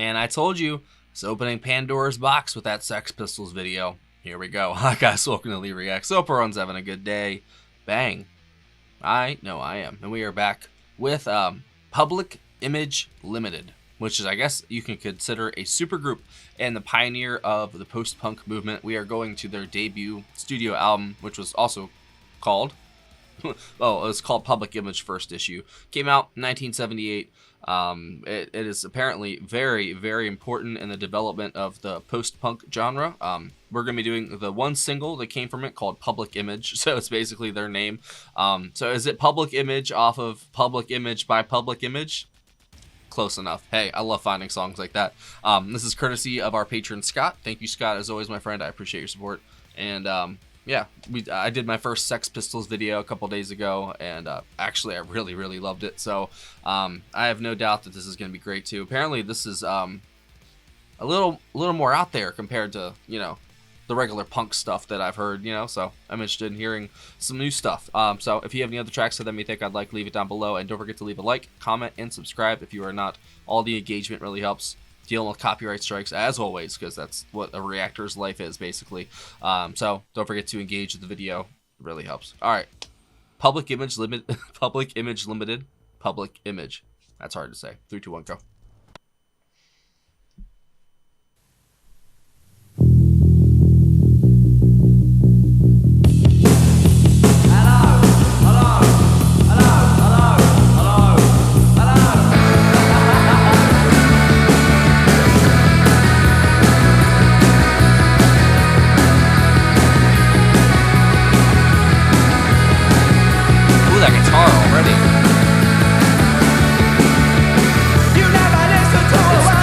Man, I told you, it's opening Pandora's box with that Sex Pistols video. Here we go. Hi guys, welcome to Lee Reacts. Hope everyone's having a good day. Bang. I know I am. And we are back with Public Image Limited, which is, I guess, you can consider a supergroup and the pioneer of the post-punk movement. We are going to their debut studio album, which was also called... oh, it was called Public Image First Issue. Came out in 1978. It is apparently very, very important in the development of the post-punk genre. We're going to be doing the one single that came from it called Public Image. So it's basically their name. So is it Public Image off of Public Image by Public Image? Close enough. Hey, I love finding songs like that. This is courtesy of our patron, Scott. Thank you, Scott, as always, my friend. I appreciate your support. And, yeah, I did my first Sex Pistols video a couple days ago, and actually I really, really loved it. So I have no doubt that this is going to be great too. Apparently this is a little more out there compared to, you know, the regular punk stuff that I've heard, you know. So I'm interested in hearing some new stuff. So if you have any other tracks that you think I'd like, leave it down below, and don't forget to leave a like, comment, and subscribe if you are not. All the engagement really helps. Dealing with copyright strikes as always, because that's what a reactor's life is basically. So don't forget to engage with the video. It really helps. All right, Public Image Limited. Public Image Limited. Public Image. That's hard to say. 3, 2, 1, go.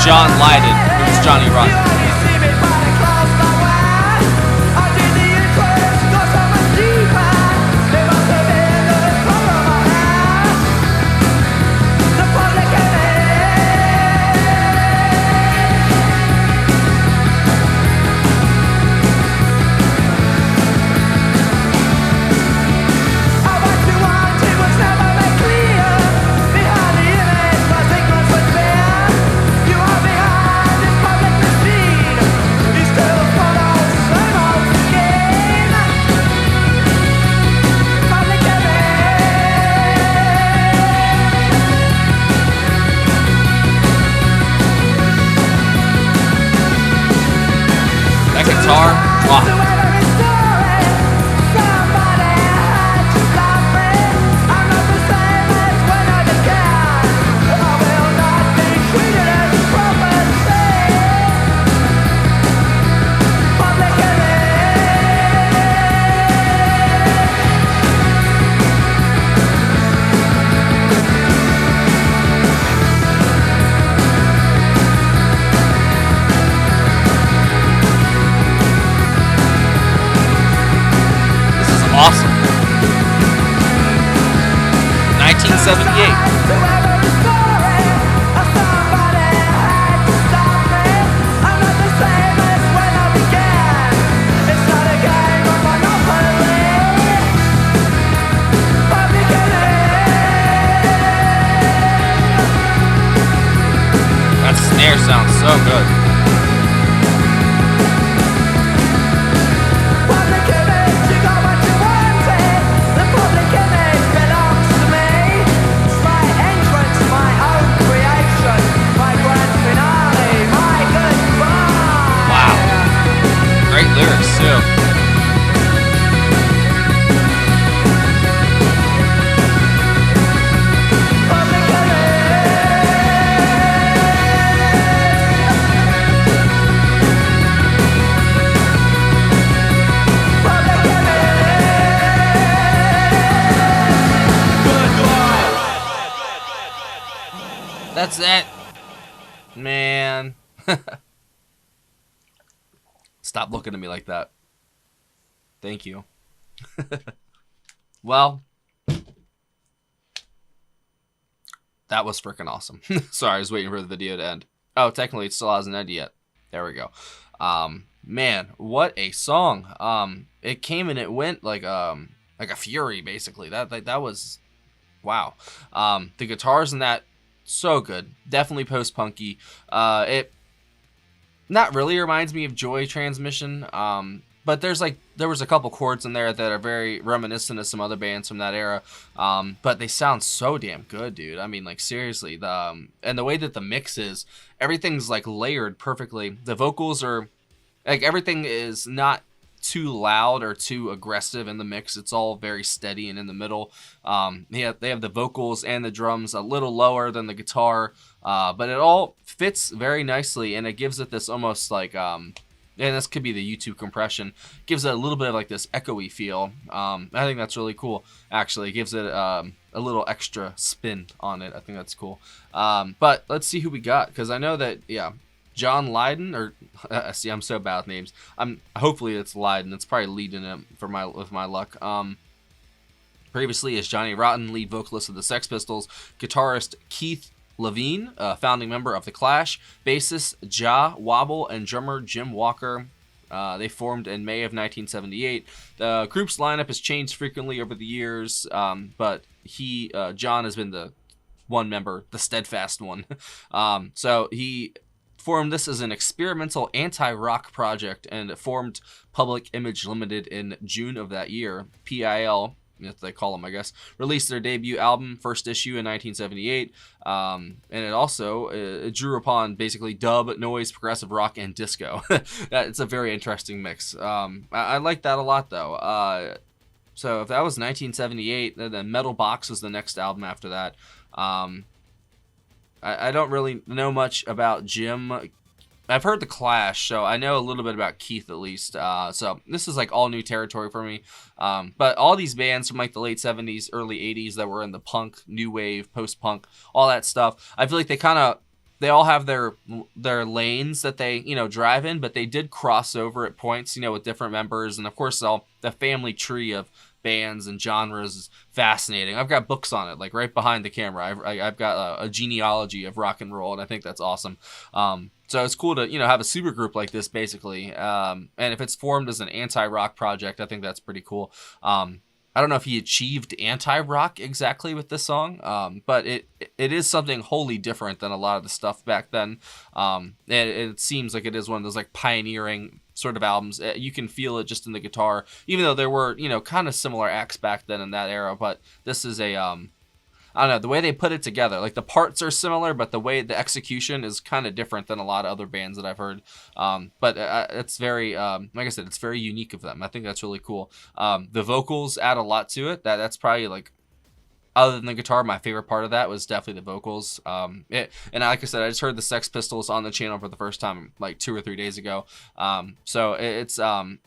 John Lydon, who's Johnny Rotten. Guitar. Wow. Awesome. 1978. That snare sounds so good. Lyrics too. That's it, man. Stop looking at me like that. Thank you. Well, that was freaking awesome. Sorry, I was waiting for the video to end. Oh, technically it still hasn't ended yet. There we go. Man, what a song. It came and it went like a fury, basically. That was wow. The guitars in that So good. Definitely post-punky. It not really reminds me of Joy Transmission, but there was a couple chords in there that are very reminiscent of some other bands from that era, but they sound so damn good, dude. I mean, like, seriously, and the way that the mix is, everything's like layered perfectly. The vocals are like, everything is not too loud or too aggressive in the mix. It's all very steady and in the middle. Yeah, they have the vocals and the drums a little lower than the guitar, but it all fits very nicely, and it gives it this almost like, and this could be the YouTube compression, gives it a little bit of like this echoey feel. I think that's really cool. Actually, it gives it a little extra spin on it. I think that's cool. But let's see who we got, because I know that, yeah, John Lydon, or see, I'm so bad with names. Hopefully it's Lydon. It's probably Lydon with my luck. Previously is Johnny Rotten, lead vocalist of the Sex Pistols, guitarist Keith Levine, founding member of The Clash, bassist Ja Wobble, and drummer Jim Walker. They formed in May of 1978. The group's lineup has changed frequently over the years, but John has been the one member, the steadfast one. So he formed this as an experimental anti-rock project, and it formed Public Image Limited in June of that year. PIL, that's what they call them, I guess, released their debut album, First Issue, in 1978, and it also it drew upon basically dub, noise, progressive rock, and disco. It's a very interesting mix. I like that a lot, though. So if that was 1978, then Metal Box was the next album after that. I don't really know much about Jim. I've heard The Clash, so I know a little bit about Keith at least. So this is like all new territory for me. But all these bands from like the late 70s, early 80s that were in the punk, new wave, post-punk, all that stuff, I feel like they all have their lanes that they, drive in, but they did cross over at points, with different members. And of course, the family tree of bands and genres is fascinating. I've got books on it, like right behind the camera. I've got a genealogy of rock and roll, and I think that's awesome. So it's cool to, have a super group like this, basically. And if it's formed as an anti-rock project, I think that's pretty cool. I don't know if he achieved anti-rock exactly with this song, but it is something wholly different than a lot of the stuff back then. And it seems like it is one of those like pioneering sort of albums. You can feel it just in the guitar, even though there were, kind of similar acts back then in that era. But this is I don't know, the way they put it together, like the parts are similar, but the way the execution is kind of different than a lot of other bands that I've heard. But it's very, like I said, it's very unique of them. I think that's really cool. The vocals add a lot to it. That's probably like, other than the guitar, my favorite part of that was definitely the vocals. And like I said, I just heard the Sex Pistols on the channel for the first time like 2 or 3 days ago. So it's I'm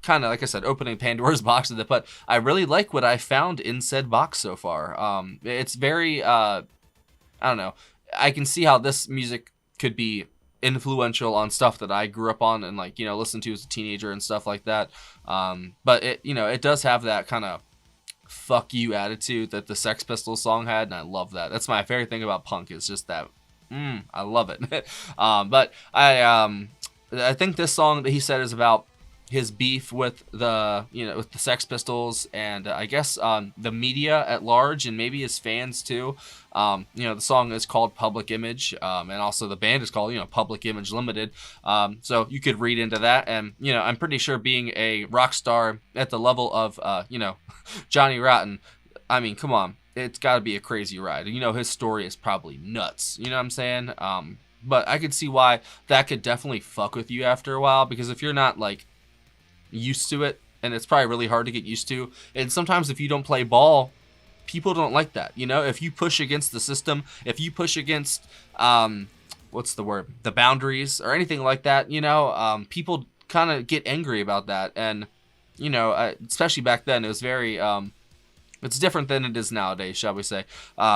kind of, like I said, opening Pandora's box with it, but I really like what I found in said box so far. It's very, I don't know, I can see how this music could be influential on stuff that I grew up on and like, listened to as a teenager and stuff like that. But it does have that kind of fuck you attitude that the Sex Pistols song had, and I love that. That's my favorite thing about punk, is just that, I love it. But I think this song that he said is about his beef with with the Sex Pistols, and I guess the media at large, and maybe his fans too. The song is called Public Image, and also the band is called Public Image Limited. So you could read into that, and I'm pretty sure being a rock star at the level of Johnny Rotten, I mean, come on, it's got to be a crazy ride. His story is probably nuts. You know what I'm saying? But I could see why that could definitely fuck with you after a while, because if you're not like used to it, and it's probably really hard to get used to, and sometimes if you don't play ball, people don't like that. If you push against the system, if you push against the boundaries or anything like that, people kind of get angry about that. And especially back then, it was very it's different than it is nowadays, shall we say.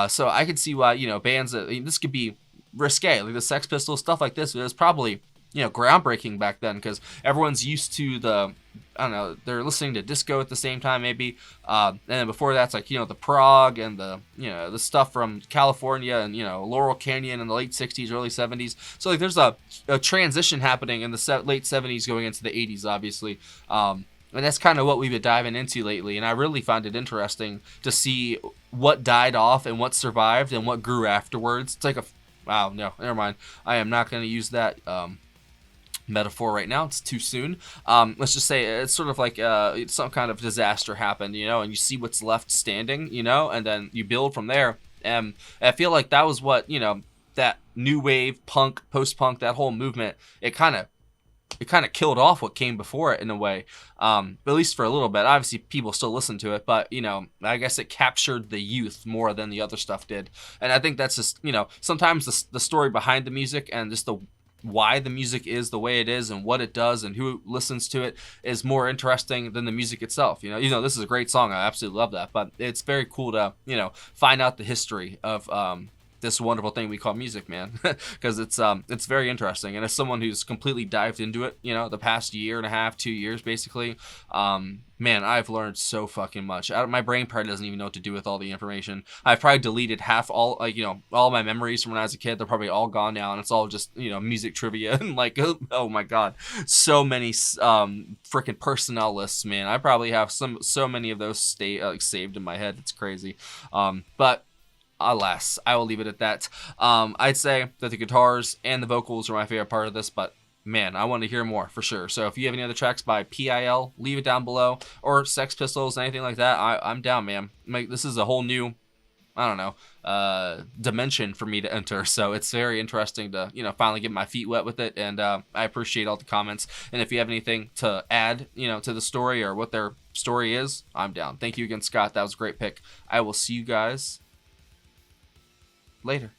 So I could see why bands that, this could be risque, like the Sex Pistols, stuff like this. It was probably groundbreaking back then, because everyone's used to they're listening to disco at the same time, maybe. And then before that's like, the prog and the stuff from California and, Laurel Canyon in the late 60s, early 70s. So like there's a transition happening in the late 70s going into the 80s, obviously. And that's kind of what we've been diving into lately. And I really find it interesting to see what died off and what survived and what grew afterwards. It's like wow, no, never mind. I am not going to use that metaphor right now. It's too soon. Let's just say it's sort of like some kind of disaster happened, and you see what's left standing, and then you build from there. And I feel like that was what, that new wave, punk, post-punk, that whole movement, it kind of killed off what came before it in a way, at least for a little bit. Obviously, people still listen to it, but, I guess it captured the youth more than the other stuff did. And I think that's just, sometimes the story behind the music and just the why the music is the way it is and what it does and who listens to it is more interesting than the music itself. This is a great song. I absolutely love that. But it's very cool to, find out the history of this wonderful thing we call music, man, because it's very interesting. And as someone who's completely dived into it, the past year and a half, 2 years, basically, man, I've learned so fucking much. My brain probably doesn't even know what to do with all the information. I've probably deleted all my memories from when I was a kid. They're probably all gone now, and it's all just, music trivia and oh my God, so many freaking personnel lists, man. I probably have so many of those saved in my head. It's crazy. But alas, I will leave it at that. I'd say that the guitars and the vocals are my favorite part of this, but man, I want to hear more for sure. So if you have any other tracks by PIL, leave it down below, or Sex Pistols, anything like that. I'm down, man. This is a whole new, I don't know, dimension for me to enter. So it's very interesting to, finally get my feet wet with it. And I appreciate all the comments. And if you have anything to add, to the story or what their story is, I'm down. Thank you again, Scott. That was a great pick. I will see you guys later.